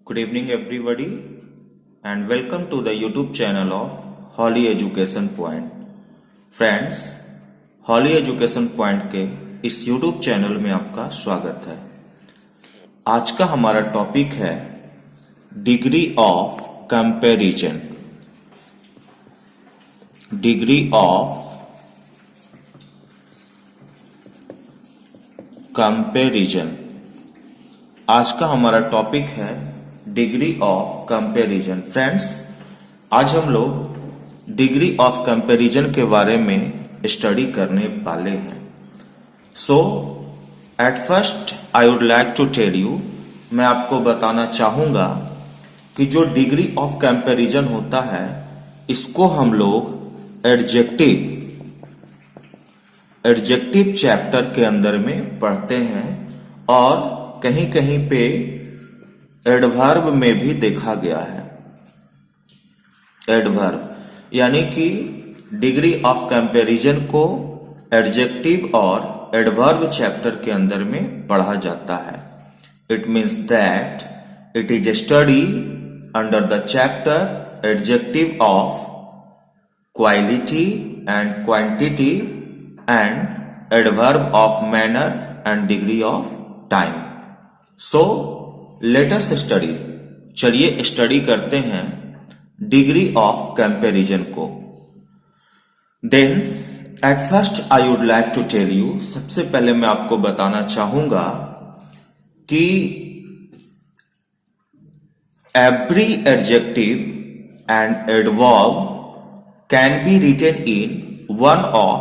Good evening, everybody, and welcome to the YouTube channel of Holly Education Point. Friends, Holly Education Point के इस YouTube channel में आपका स्वागत है। आज का हमारा टॉपिक है degree of comparison. Degree of comparison आज का हमारा टॉपिक है डिग्री ऑफ कंपैरिजन। फ्रेंड्स, आज हम लोग डिग्री ऑफ कंपैरिजन के बारे में स्टडी करने वाले हैं। So at first I would like to tell you, मैं आपको बताना चाहूंगा कि जो डिग्री ऑफ कंपैरिजन होता है इसको हम लोग एडजेक्टिव चैप्टर के अंदर में पढ़ते हैं और कहीं कहीं पे एडवर्ब में भी देखा गया है। एडवर्ब यानी कि डिग्री ऑफ कंपैरिजन को एडजेक्टिव और एडवर्ब चैप्टर के अंदर में पढ़ा जाता है। It means that it is a study under the chapter adjective of quality and quantity and adverb of manner and degree of time. So let us study, चलिए study करते हैं डिग्री ऑफ कंपैरिजन को। Then at first I would like to tell you, सबसे पहले मैं आपको बताना चाहूंगा कि every adjective and adverb can be written in one of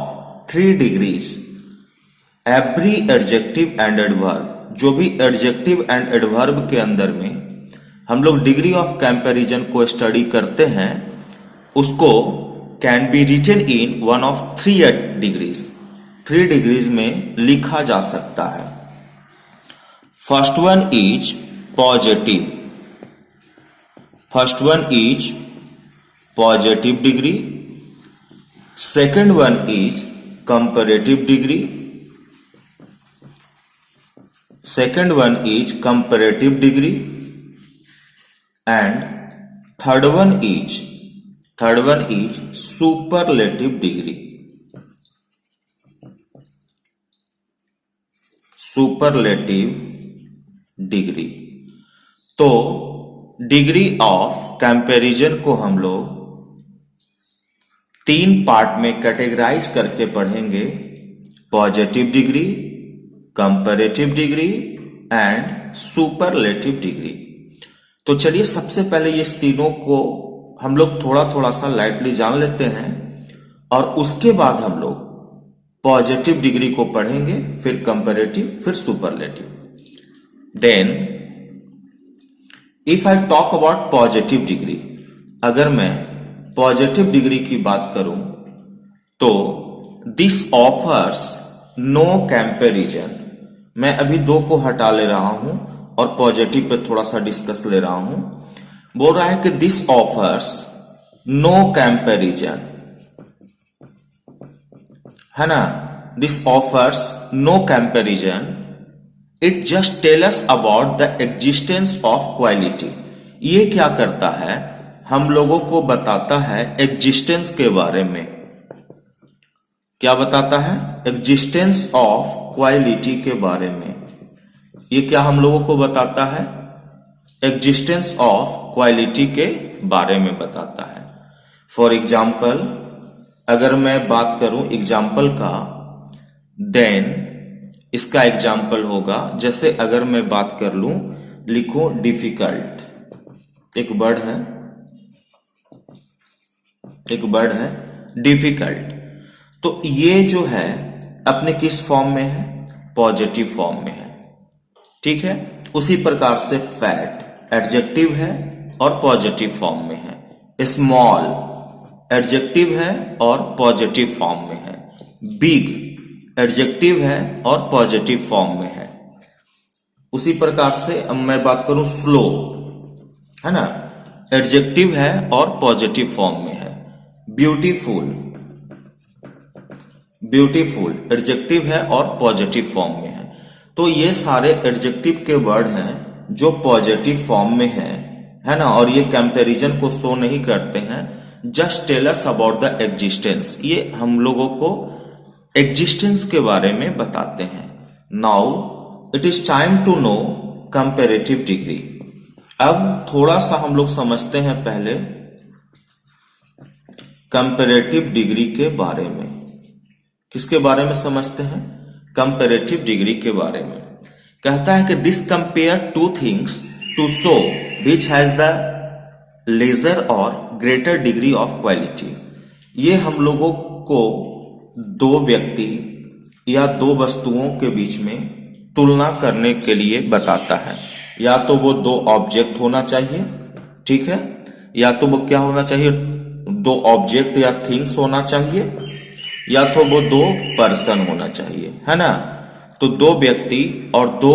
3 degrees. Every adjective and adverb, जो भी एडजेक्टिव एंड एडवर्ब के अंदर में हम लोग डिग्री ऑफ कंपैरिजन को स्टडी करते हैं उसको can be written in one of 3 degrees. 3 degrees में लिखा जा सकता है। First one is positive. First one is positive degree. Second one is comparative degree. Second one is comparative degree and third one is superlative degree. Superlative degree। तो degree of comparison को हम लोग 3 part में categorise करके पढ़ेंगे। Positive degree, comparative degree and superlative degree. तो चलिए सबसे पहले ये तीनों को हम लोग थोड़ा थोड़ा सा लाइटली जान लेते हैं और उसके बाद हम लोग पॉजिटिव डिग्री को पढ़ेंगे, फिर कंपैरेटिव, फिर superlative. Then if I talk about positive degree, अगर मैं पॉजिटिव डिग्री की बात करूं तो दिस ऑफर्स नो कंपैरिजन। मैं अभी 2 को हटा ले रहा हूं और पॉजिटिव पे थोड़ा सा डिस्कस ले रहा हूं। बोल रहा है कि दिस ऑफर्स नो कंपैरिजन, है ना। This offers no comparison, it just tell us about the existence of quality. ये क्या करता है, हम लोगों को बताता है एग्जिस्टेंस के बारे में। क्या बताता है? एग्जिस्टेंस ऑफ क्वालिटी के बारे में। ये क्या हम लोगों को बताता है? एग्जिस्टेंस ऑफ क्वालिटी के बारे में बताता है। फॉर एग्जाम्पल, अगर मैं बात करूं एग्जाम्पल का, देन इसका एग्जाम्पल होगा, जैसे अगर मैं बात कर लूं, लिखो डिफिकल्ट। एक वर्ड है डिफिकल्ट। तो ये जो है अपने किस फॉर्म में है? पॉजिटिव फॉर्म में है। ठीक है। उसी प्रकार से फैट एडजेक्टिव है और पॉजिटिव फॉर्म में है। स्मॉल एडजेक्टिव है और पॉजिटिव फॉर्म में है। बिग एडजेक्टिव है और पॉजिटिव फॉर्म में है। उसी प्रकार से अब मैं बात करूं स्लो, है ना, एडजेक्टिव है और पॉजिटिव फॉर्म में है। ब्यूटीफुल एडजेक्टिव है और पॉजिटिव फॉर्म में है। तो ये सारे एडजेक्टिव के वर्ड हैं जो पॉजिटिव फॉर्म में है ना, और ये कंपैरिजन को शो नहीं करते हैं, just tell us about the existence, ये हम लोगों को एग्जिस्टेंस के बारे में बताते हैं। Now it is time to know comparative degree. अब थोड़ा सा हम लोग समझते हैं पहले कंपैरेटिव डिग्री के बारे में। किसके बारे में समझते हैं? कंपैरेटिव डिग्री के बारे में। कहता है कि this compare two things to show which has the lesser और ग्रेटर डिग्री ऑफ क्वालिटी। ये हम लोगों को दो व्यक्ति या दो वस्तुओं के बीच में तुलना करने के लिए बताता है। या तो वो दो ऑब्जेक्ट होना चाहिए, ठीक है, या तो वो क्या होना चाहिए, दो ऑब्जेक्ट या थिंग्स होना चाहिए, या तो वो दो पर्सन होना चाहिए, है ना। तो दो व्यक्ति और दो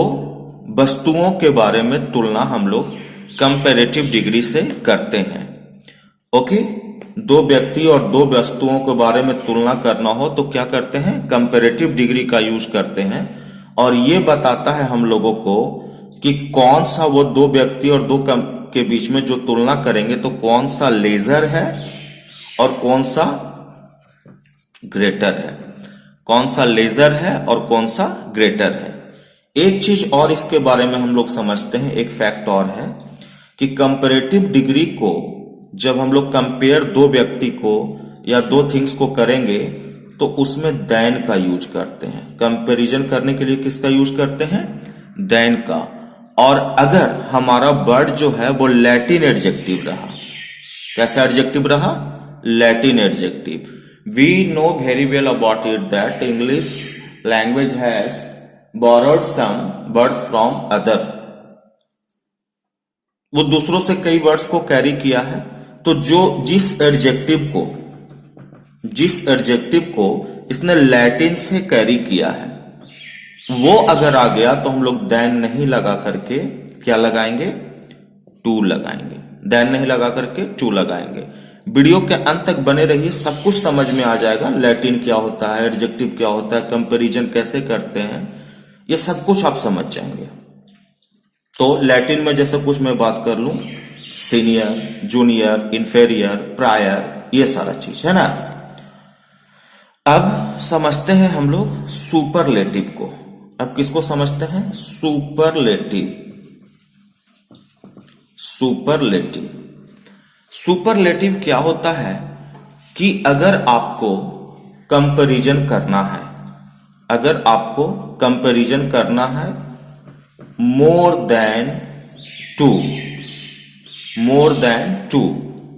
वस्तुओं के बारे में तुलना हम लोग कंपैरेटिव डिग्री से करते हैं। ओके, दो व्यक्ति और दो वस्तुओं के बारे में तुलना करना हो तो क्या करते हैं? कंपैरेटिव डिग्री का यूज करते हैं। और ये बताता है हम लोगों को कि कौन सा वो दो व्यक्ति और दो के बीच में जो तुलना करेंगे तो कौन सा लेजर है और कौन सा ग्रेटर है, कौन सा लेजर है और कौन सा ग्रेटर है। एक चीज और इसके बारे में हम लोग समझते हैं, एक फैक्ट और है कि कंपैरेटिव डिग्री को जब हम लोग कंपेयर दो व्यक्ति को या दो थिंग्स को करेंगे तो उसमें देन का यूज करते हैं। कंपैरिजन करने के लिए किसका यूज करते हैं? देन का। और अगर हमारा वर्ड जो है वो लैटिन एडजेक्टिव रहा, कैसा एडजेक्टिव रहा? Latin adjective. We know very well about it that English language has borrowed some words from other, वो दूसरों से कई वर्ड्स को कैरी किया है। तो जिस एडजेक्टिव को इसने लैटिन से कैरी किया है वो अगर आ गया तो हम लोग देन नहीं लगा करके क्या लगाएंगे? टू लगाएंगे। देन नहीं लगा करके टू लगाएंगे। वीडियो के अंत तक बने रहिए, सब कुछ समझ में आ जाएगा। लैटिन क्या होता है, एडजेक्टिव क्या होता है, कंपैरिजन कैसे करते हैं, ये सब कुछ आप समझ जाएंगे। तो लैटिन में जैसे कुछ मैं बात कर लूं, सीनियर, जूनियर, इंफेरियर, प्रायर, ये सारा चीज है ना। अब समझते हैं हम लोग सुपरलेटिव को। अब किसको समझते हैं? सुपरलेटिव क्या होता है कि अगर आपको कंपैरिजन करना है मोर देन टू,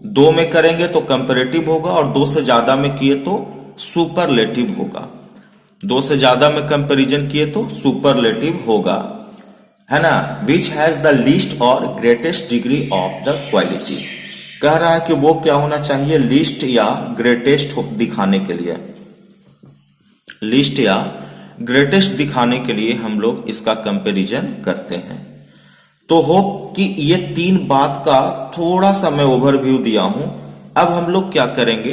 दो में करेंगे तो कंपैरेटिव होगा और दो से ज्यादा में किए तो सुपरलेटिव होगा। दो से ज्यादा में कंपैरिजन किए तो सुपरलेटिव होगा, है ना। विच हैज द लीस्ट और greatest degree of the quality. कह रहा है कि वो क्या होना चाहिए? लीस्ट या ग्रेटेस्ट दिखाने के लिए, लिस्ट या ग्रेटेस्ट दिखाने के लिए हम लोग इसका कंपैरिजन करते हैं। तो होप कि ये तीन बात का थोड़ा सा मैं ओवरव्यू दिया हूं। अब हम लोग क्या करेंगे,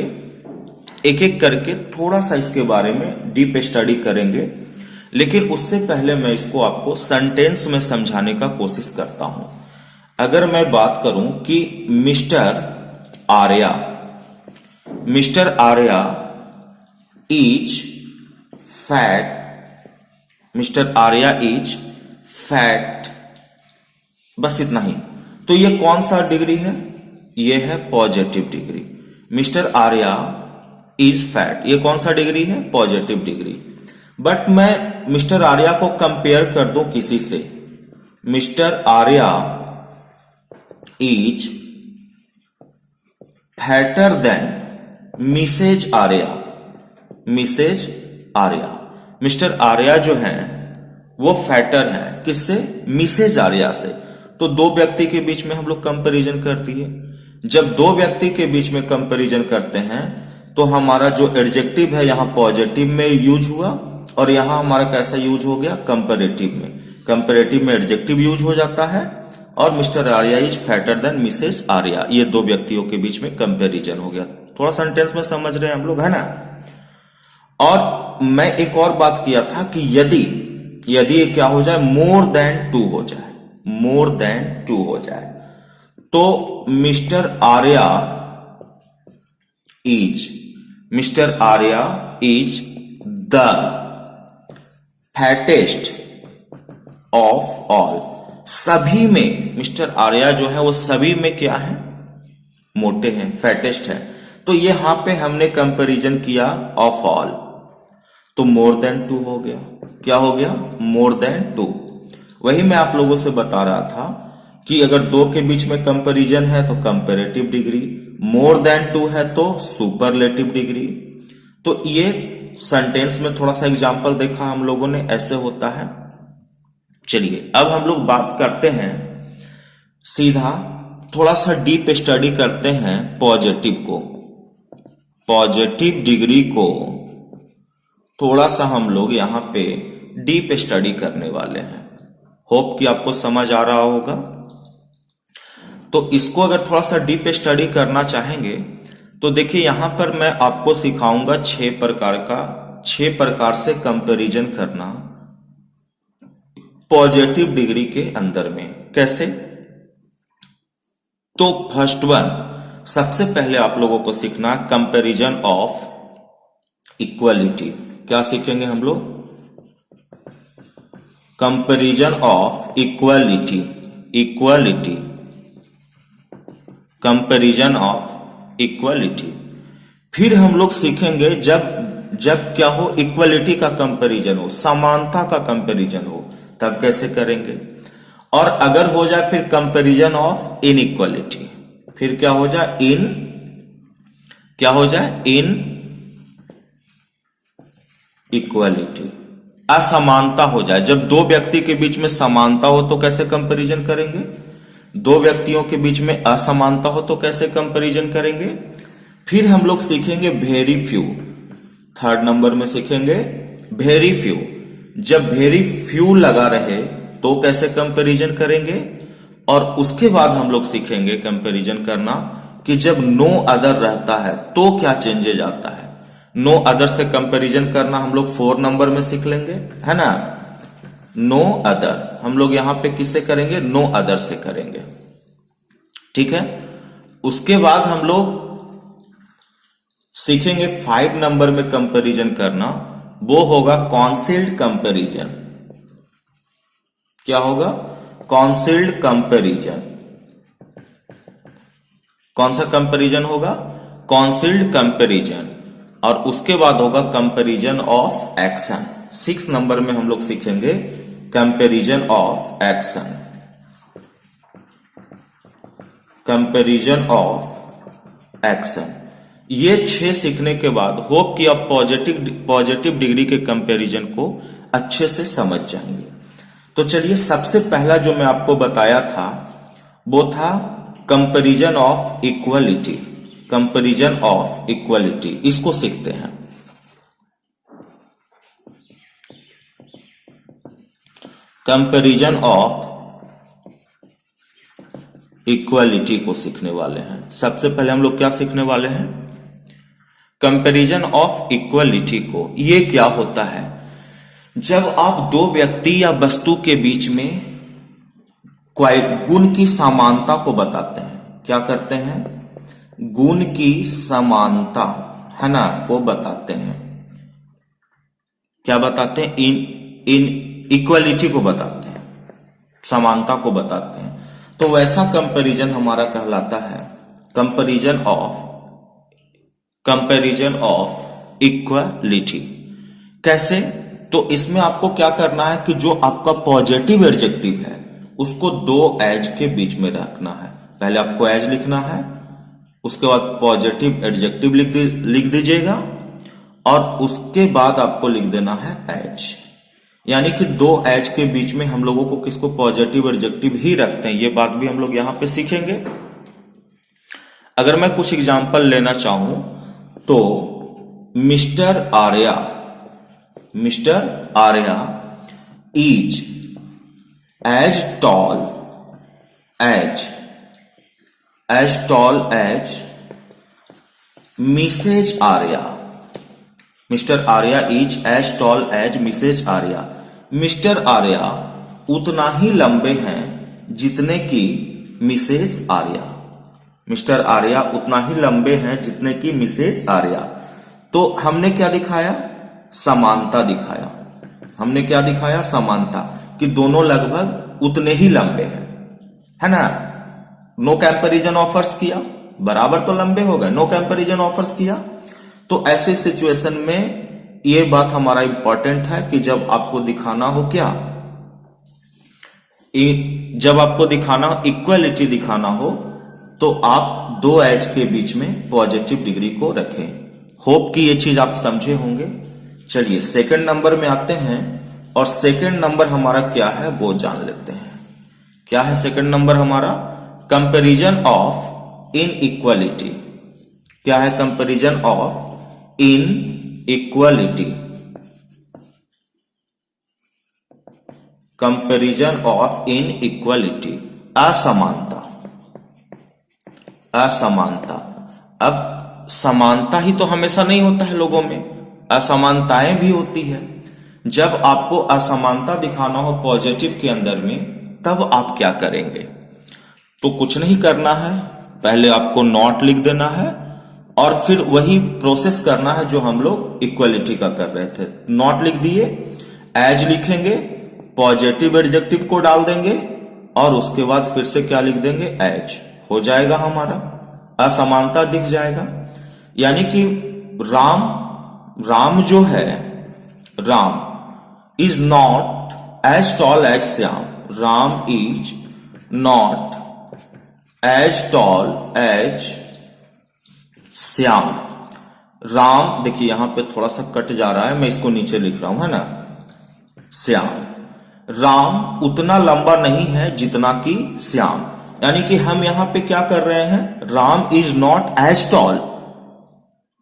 एक एक करके थोड़ा सा इसके बारे में डीप स्टडी करेंगे। लेकिन उससे पहले मैं इसको आपको सेंटेंस में समझाने का कोशिश करता हूं। अगर मैं बात करूं कि mister Arya is fat, mister Arya is fat, बस इतना ही। तो ये कौन सा डिग्री है? ये है positive degree. Mr Arya is fat, ये कौन सा डिग्री है? Positive degree. बट मैं मिस्टर आर्या को कंपेयर कर दूं किसी से, Mr Arya is fatter than Mrs Arya. Mr Arya जो है वो फैटर है, किससे? मिसेज आर्या से। तो दो व्यक्ति के बीच में हम लोग कंपैरिजन करती है। जब दो व्यक्ति के बीच में कंपैरिजन करते हैं तो हमारा जो एडजेक्टिव है यहां पॉजिटिव में यूज हुआ और यहां हमारा कैसा यूज हो गया? कंपैरेटिव में। कंपैरेटिव में एडजेक्टिव यूज हो जाता है और Mr Arya is fatter than Mrs Arya, ये दो व्यक्तियों के बीच में कंपैरिजन हो गया। थोड़ा सेंटेंस में समझ रहे हैं हम लोग, है ना। और मैं एक और बात किया था कि यदि ये क्या हो जाए? मोर देन टू हो जाए। मोर देन 2 हो जाए। तो Mr Arya is the fattest of all. सभी में मिस्टर आर्या जो है वो सभी में क्या है, मोटे हैं, फैटेस्ट है। तो यहां पे हमने कंपैरिजन किया ऑफ ऑल, तो मोर देन 2 हो गया। क्या हो गया, मोर देन 2। वही मैं आप लोगों से बता रहा था कि अगर दो के बीच में कंपैरिजन है तो कंपैरेटिव डिग्री, मोर देन 2 है तो सुपरलेटिव डिग्री। तो ये सेंटेंस में थोड़ा सा एग्जांपल देखा हम लोगों ने, ऐसे होता है। चलिए अब हम लोग बात करते हैं सीधा, थोड़ा सा डीप स्टडी करते हैं पॉजिटिव को, पॉजिटिव डिग्री को थोड़ा सा हम लोग यहां पे डीप स्टडी करने वाले हैं। होप कि आपको समझ आ रहा होगा। तो इसको अगर थोड़ा सा डीप स्टडी करना चाहेंगे तो देखिए यहां पर मैं आपको सिखाऊंगा 6 प्रकार से कंपैरिजन करना पॉजिटिव डिग्री के अंदर में। कैसे? तो फर्स्ट वन, सबसे पहले आप लोगों को सीखना कंपैरिजन ऑफ इक्वलिटी। क्या सीखेंगे हम लोग? Comparison of equality, comparison of equality. फिर हम लोग सीखेंगे जब क्या हो, इक्वलिटी का कंपैरिजन हो, समानता का कंपैरिजन हो, तब कैसे करेंगे। और अगर हो जाए फिर कंपैरिजन ऑफ इनइक्वलिटी, फिर क्या हो जाए, इन इक्वलिटी, असमानता हो जाए। जब दो व्यक्ति के बीच में समानता हो तो कैसे कंपैरिजन करेंगे, दो व्यक्तियों के बीच में असमानता हो तो कैसे कंपैरिजन करेंगे। फिर हम लोग सीखेंगे वेरी फ्यू, थर्ड नंबर में सीखेंगे वेरी फ्यू। जब वेरी फ्यू लगा रहे तो कैसे कंपैरिजन करेंगे। और उसके बाद हम लोग सीखेंगे कंपैरिजन करना कि जब नो अदर रहता है तो क्या चेंजेज आता है। नो अदर से कंपैरिजन करना हम लोग 4 नंबर में सीख लेंगे, है ना। नो अदर हम लोग यहां पे किससे करेंगे, नो अदर से करेंगे, ठीक है। उसके बाद हम लोग सीखेंगे 5 नंबर में कंपैरिजन करना, वो होगा कॉन्सील्ड कंपैरिजन। क्या होगा, कॉन्सील्ड कंपैरिजन। कौन सा कंपैरिजन होगा, कॉन्सील्ड कंपैरिजन। और उसके बाद होगा कंपैरिजन ऑफ एक्शन। 6 नंबर में हम लोग सीखेंगे comparison of action, comparison of action. ये 6 सीखने के बाद होप कि आप पॉजिटिव डिग्री के कंपैरिजन को अच्छे से समझ जाएंगे। तो चलिए सबसे पहला जो मैं आपको बताया था वो था comparison of equality, comparison of equality. इसको सीखते हैं। कंपैरिजन ऑफ इक्वलिटी को सीखने वाले हैं। सबसे पहले हम लोग क्या सीखने वाले हैं, कंपैरिजन ऑफ इक्वलिटी को। ये क्या होता है, जब आप दो व्यक्ति या वस्तु के बीच में गुण की समानता को बताते हैं। क्या करते हैं, गुण की समानता, है ना, को बताते हैं। क्या बताते हैं, इन इक्वलिटी को बताते हैं, समानता को बताते हैं। तो वैसा कंपैरिजन हमारा कहलाता है कंपैरिजन ऑफ इक्वलिटी। कैसे, तो इसमें आपको क्या करना है कि जो आपका पॉजिटिव एडजेक्टिव है उसको 2 एज के बीच में रखना है। पहले आपको एज लिखना है, उसके बाद पॉजिटिव एडजेक्टिव लिख दीजिएगा और उसके बाद आपको लिख देना है एज। यानी कि 2 एज के बीच में हम लोगों को किसको, पॉजिटिव एडजेक्टिव ही रखते हैं। ये बात भी हम लोग यहां पे सीखेंगे। अगर मैं कुछ एग्जांपल लेना चाहूं तो Mr Arya is as tall as Mrs Arya. Mr Arya is as tall as Mrs Arya. Mr Arya उतना ही लंबे हैं जितने की मिसेस आर्या। मिस्टर आर्या उतना ही लंबे हैं जितने की मिसेस आर्या। तो हमने क्या दिखाया? समानता दिखाया। हमने क्या दिखाया? समानता, कि दोनों लगभग उतने ही लंबे हैं, है ना। नो कंपैरिजन ऑफर्स किया, बराबर तो लंबे हो गए। नो कंपैरिजन ऑफर्स किया तो ऐसे सिचुएशन में ये बात हमारा इंपॉर्टेंट है कि जब आपको दिखाना हो क्या, जब आपको दिखाना हो इक्वलिटी दिखाना हो, तो आप दो एज के बीच में पॉजिटिव डिग्री को रखें। होप कि ये चीज आप समझे होंगे। चलिए सेकंड नंबर में आते हैं और सेकंड नंबर हमारा क्या है वो जान लेते हैं। क्या है सेकंड नंबर हमारा? Comparison of inequality. क्या है? Comparison of inequality. Comparison of inequality, असमानता। असमानता। अब समानता ही तो हमेशा नहीं होता है लोगों में, असमानताएं भी होती है। जब आपको असमानता दिखाना हो पॉजिटिव के अंदर में, तब आप क्या करेंगे? तो कुछ नहीं करना है, पहले आपको नॉट लिख देना है और फिर वही प्रोसेस करना है जो हम लोग इक्वलिटी का कर रहे थे। नॉट लिख दिए, एज लिखेंगे, पॉजिटिव एडजेक्टिव को डाल देंगे और उसके बाद फिर से क्या लिख देंगे? एज। हो जाएगा हमारा, असमानता दिख जाएगा। यानी कि राम जो है, Ram is not as tall as Shyam. Ram is not as tall as Shyam. Ram, देखिए यहां पे थोड़ा सा कट जा रहा है, मैं इसको नीचे लिख रहा हूं, है ना। श्याम, राम उतना लंबा नहीं है जितना कि श्याम। यानी कि हम यहां पे क्या कर रहे हैं? Ram is not as tall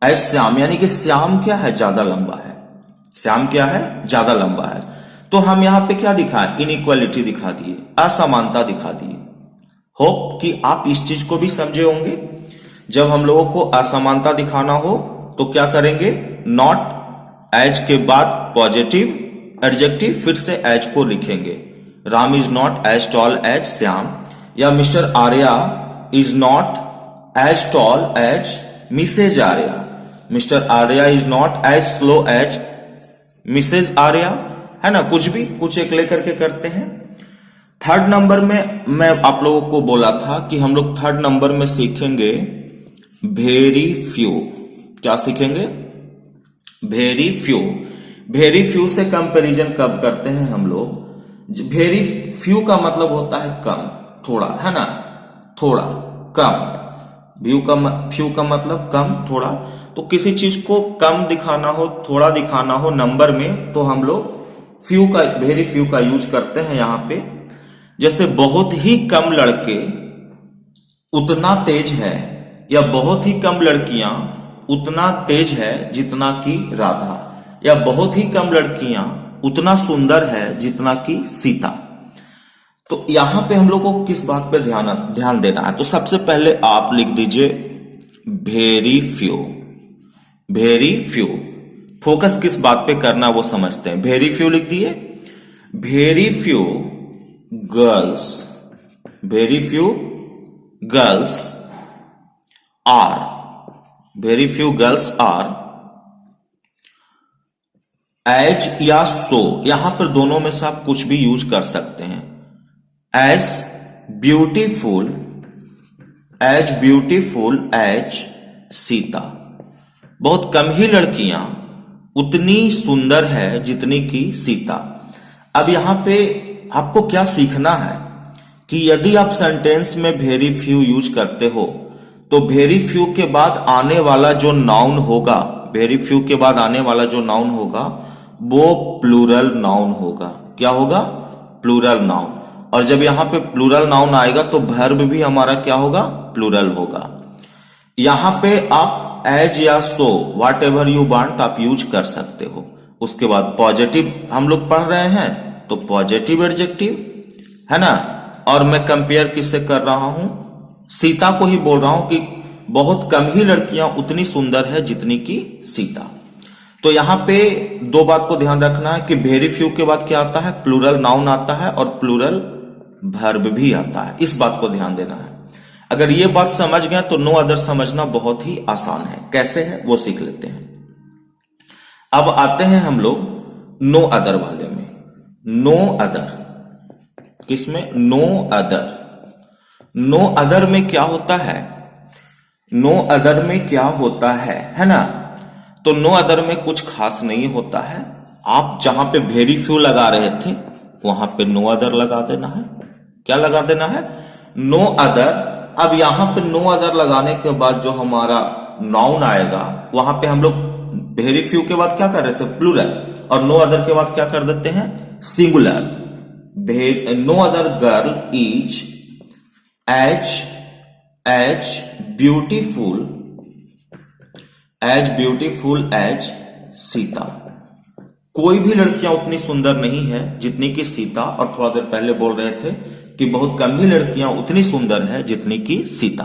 as Shyam, यानी कि श्याम क्या है? ज्यादा लंबा है। श्याम क्या है? ज्यादा लंबा है। तो हम यहां पे क्या दिखाएं? इनइक्वालिटी दिखा दिए, असमानता दिखा दिए। होप कि आप इस चीज को भी समझे होंगे। जब हम लोगों को असमानता दिखाना हो तो क्या करेंगे? नॉट, एज के बाद पॉजिटिव एडजेक्टिव, फिर से एज को लिखेंगे। Ram is not as tall as Shyam, या Mr Arya is not as tall as Mrs Arya. Mr Arya is not as slow as Mrs Arya, है ना। कुछ भी कुछ एक लेकर के करते हैं। थर्ड नंबर में मैं आप लोगों को बोला था कि हम लोग थर्ड नंबर में सीखेंगे वेरी फ्यू। क्या सीखेंगे? Very few. वेरी फ्यू से कंपैरिजन कब करते हैं हम लोग? वेरी फ्यू का मतलब होता है कम, थोड़ा, है ना। थोड़ा, कम। फ्यू का मतलब कम, थोड़ा। तो किसी चीज को कम दिखाना हो, थोड़ा दिखाना हो नंबर में, तो हम लोग फ्यू का, वेरी फ्यू का यूज करते हैं यहां पे। जैसे बहुत ही कम लड़के उतना तेज है, या बहुत ही कम लड़कियां उतना तेज है जितना कि राधा, या बहुत ही कम लड़कियां उतना सुंदर है जितना कि सीता। तो यहां पे हम लोग को किस बात पे ध्यान देना है? तो सबसे पहले आप लिख दीजिए very few. Very few, focus किस बात पे करना वो समझते हैं। वेरी फ्यू लिख दिए। Very few girls, very few girls are, very few girls are as या सो, यहां पर दोनों में से आप कुछ भी यूज कर सकते हैं। As beautiful as Sita. बहुत कम ही लड़कियां उतनी सुंदर है जितनी की सीता। अब यहां पे आपको क्या सीखना है कि यदि आप सेंटेंस में वेरी फ्यू यूज करते हो तो वेरी फ्यू के बाद आने वाला जो नाउन होगा, वेरी फ्यू के बाद आने वाला जो नाउन होगा वो प्लूरल नाउन होगा। क्या होगा? Plural noun. और जब यहां पे प्लूरल नाउन आएगा तो वर्ब भी हमारा क्या होगा? प्लूरल होगा। यहां पे आप एज या सो, व्हाट एवर यू वांट, आप यूज कर सकते हो। उसके बाद पॉजिटिव हम लोग पढ़ रहे हैं तो पॉजिटिव एडजेक्टिव, है ना। और मैं कंपेयर किससे कर रहा हूं? सीता को ही बोल रहा हूं कि बहुत कम ही लड़कियां उतनी सुंदर है जितनी की सीता। तो यहां पे दो बात को ध्यान रखना है कि वेरी फ्यू के बाद क्या आता है? प्लूरल नाउन आता है और प्लूरल वर्ब भी आता है। इस बात को ध्यान देना है। अगर ये बात समझ गए तो नो अदर समझना बहुत ही आसान है। कैसे है वो सीख लेते हैं। अब आते हैं हम लोग नो अदर वाले में। नो अदर किसमें? No other. नो अदर में क्या होता है? नो अदर में क्या होता है ना? तो नो अदर में कुछ खास नहीं होता है। आप जहां पे वेरी फ्यू लगा रहे थे वहां पे नो अदर लगा देना है। क्या लगा देना है? No other. अब यहां पे नो अदर लगाने के बाद जो हमारा नाउन आएगा वहां पे हम लोग वेरी फ्यू के बाद क्या कर रहे थे? प्लूरल। और नो अदर के बाद क्या कर देते हैं? Singular. No other girl is as beautiful as Sita. कोई भी लड़कियां उतनी सुंदर नहीं है जितनी कि सीता। और थोड़ा देर पहले बोल रहे थे कि बहुत कम ही लड़कियां उतनी सुंदर है जितनी कि सीता।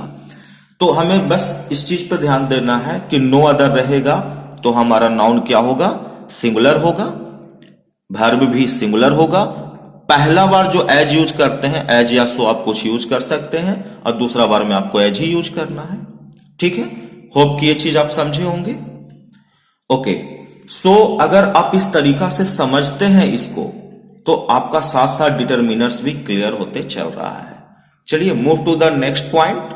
तो हमें बस इस चीज पर ध्यान देना है कि नो अदर रहेगा तो हमारा नाउन क्या होगा? सिंगुलर होगा। वर्ब भी सिंगुलर होगा। पहला बार जो एज यूज करते हैं, एज या सो आप कुछ यूज कर सकते हैं, और दूसरा बार में आपको एज ही यूज करना है। ठीक है। होप कि ये चीज आप समझे होंगे। ओके। सो अगर आप इस तरीका से समझते हैं इसको तो आपका साथ साथ डिटरमिनर्स भी क्लियर होते चल रहा है। चलिए move to the next point.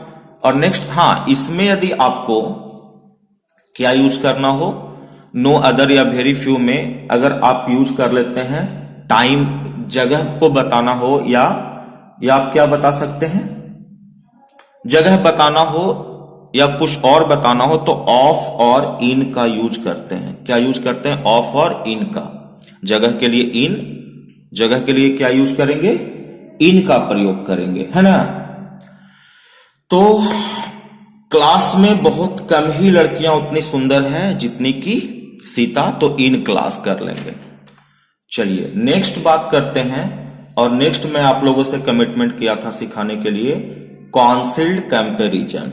और नेक्स्ट, हाँ, इसमें यदि आपको क्या यूज करना हो, नो अदर या वेरी फ्यू में अगर आप यूज कर लेते हैं टाइम, जगह को बताना हो या आप क्या बता सकते हैं, जगह बताना हो या कुछ और बताना हो तो ऑफ और इन का यूज करते हैं। क्या यूज करते हैं? ऑफ और इन का। जगह के लिए इन, जगह के लिए क्या यूज करेंगे? इन का प्रयोग करेंगे, है ना। तो क्लास में बहुत कम ही लड़कियां उतनी सुंदर हैं जितनी कि सीता, तो इन क्लास कर लेंगे। चलिए नेक्स्ट बात करते हैं। और नेक्स्ट मैं आप लोगों से कमिटमेंट किया था सिखाने के लिए कॉन्सिल्ड कंपैरिजन।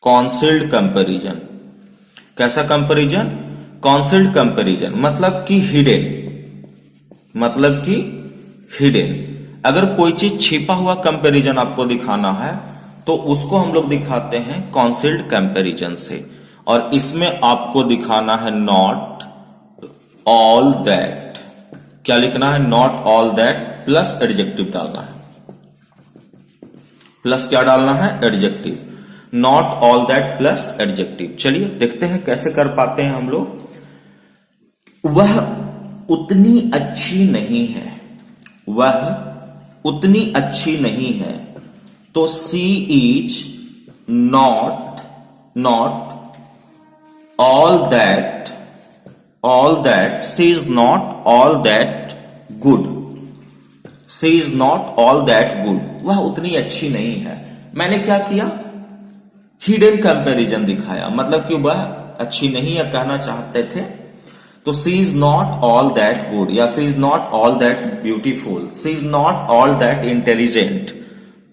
कॉन्सिल्ड कंपैरिजन। कैसा कंपैरिजन? कॉन्सिल्ड कंपैरिजन मतलब कि हिडन। अगर कोई चीज छिपा हुआ कंपैरिजन आपको दिखाना है तो उसको हम लोग दिखाते हैं कॉन्सिल्ड कंपैरिजन से। और इसमें आपको दिखाना है नॉट ऑल दैट। क्या लिखना है? Not all that plus adjective डालना है। प्लस क्या डालना है? Adjective. Not all that plus adjective. चलिए देखते हैं कैसे कर पाते हैं हम लोग। वह उतनी अच्छी नहीं है। वह उतनी अच्छी नहीं है तो she is not all that she is not all that good. She is not all that good. वह उतनी अच्छी नहीं है। मैंने क्या किया? हिडन कंपैरिजन दिखाया। मतलब कि वह अच्छी नहीं है कहना चाहते थे तो she is not all that good या she is not all that beautiful, she is not all that intelligent,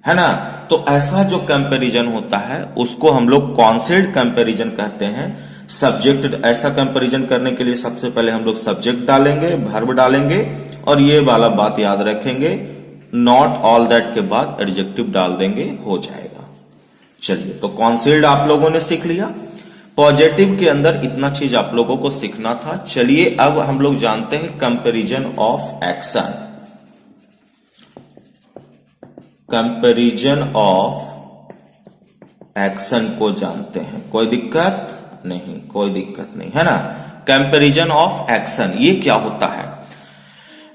है ना। तो ऐसा जो कंपैरिजन होता है उसको हम लोग कॉन्सिल्ड कंपैरिजन कहते हैं। सब्जेक्ट, ऐसा कंपैरिजन करने के लिए सबसे पहले हम लोग सब्जेक्ट डालेंगे, वर्ब डालेंगे और ये वाला बात याद रखेंगे, नॉट ऑल दैट के बाद एडजेक्टिव डाल देंगे, हो जाएगा। चलिए तो कॉन्सिल्ड आप लोगों ने सीख लिया। पॉजिटिव के अंदर इतना चीज आप लोगों को सीखना था। चलिए अब हम लोग जानते हैं comparison of action. Comparison of action को जानते हैं। कोई दिक्कत नहीं, कोई दिक्कत नहीं, है ना। कंपैरिजन ऑफ एक्शन ये क्या होता है?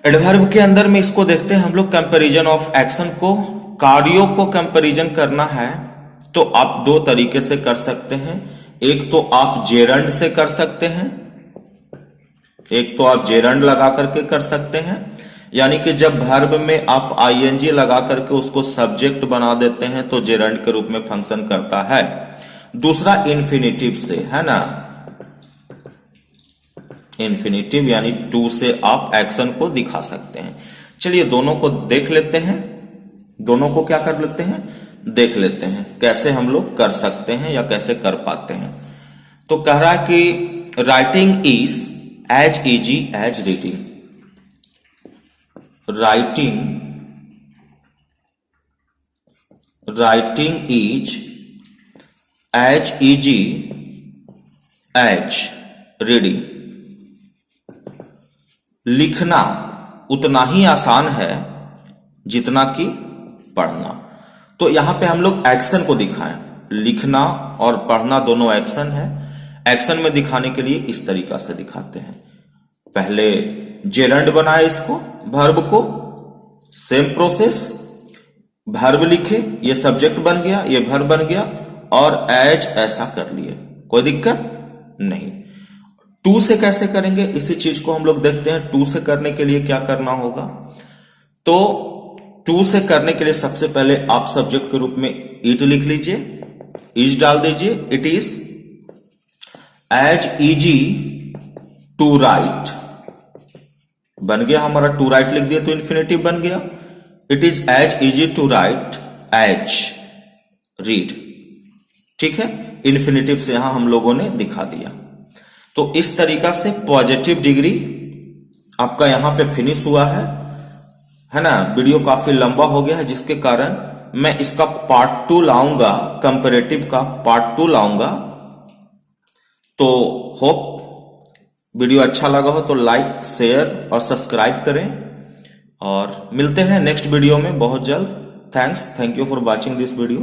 एडवर्ब के अंदर में इसको देखते हैं हम लोग। कंपैरिजन ऑफ एक्शन को, कार्यों को कंपैरिजन करना है तो आप दो तरीके से कर सकते हैं। एक तो आप जेरंड से कर सकते हैं, एक तो आप जेरंड लगा करके कर सकते हैं, यानी कि जब वर्ब में आप आईएनजी लगा करके उसको सब्जेक्ट बना देते हैं तो जेरंड के रूप में फंक्शन करता है। दूसरा इन्फिनिटिव से, है ना। इन्फिनिटिव यानी टू से आप एक्शन को दिखा सकते हैं। चलिए दोनों को देख लेते हैं, दोनों को क्या कर लेते हैं, देख लेते हैं कैसे हम लोग कर सकते हैं या कैसे कर पाते हैं। तो कह रहा है कि writing is as easy as reading. Writing is as easy as reading. लिखना उतना ही आसान है जितना कि पढ़ना। तो यहां पे हम लोग एक्शन को दिखाएं, लिखना और पढ़ना दोनों एक्शन है। एक्शन में दिखाने के लिए इस तरीका से दिखाते हैं। पहले जेरंड बनाए इसको, वर्ब को, सेम प्रोसेस, वर्ब लिखे, ये सब्जेक्ट बन गया, ये वर्ब बन गया, और एज ऐसा कर लिए, कोई दिक्कत नहीं। टू से कैसे करेंगे इसी चीज को हम लोग देखते हैं। टू से करने के लिए क्या करना होगा, तो टू से करने के लिए सबसे पहले आप सब्जेक्ट के रूप में इट लिख लीजिए, इज डाल दीजिए। It is as easy to write, बन गया हमारा, टू राइट लिख दिया तो इन्फिनेटिव बन गया। It is as easy to write as read, ठीक है। इन्फिनेटिव से यहां हम लोगों ने दिखा दिया। तो इस तरीका से पॉजिटिव डिग्री आपका यहां पे फिनिश हुआ है ना। वीडियो काफी लंबा हो गया है, जिसके कारण मैं इसका पार्ट 2 लाऊंगा, कंपैरेटिव का पार्ट 2 लाऊंगा। तो होप वीडियो अच्छा लगा हो तो लाइक, शेयर और सब्सक्राइब करें, और मिलते हैं नेक्स्ट वीडियो में बहुत जल्द। Thank you for watching this video.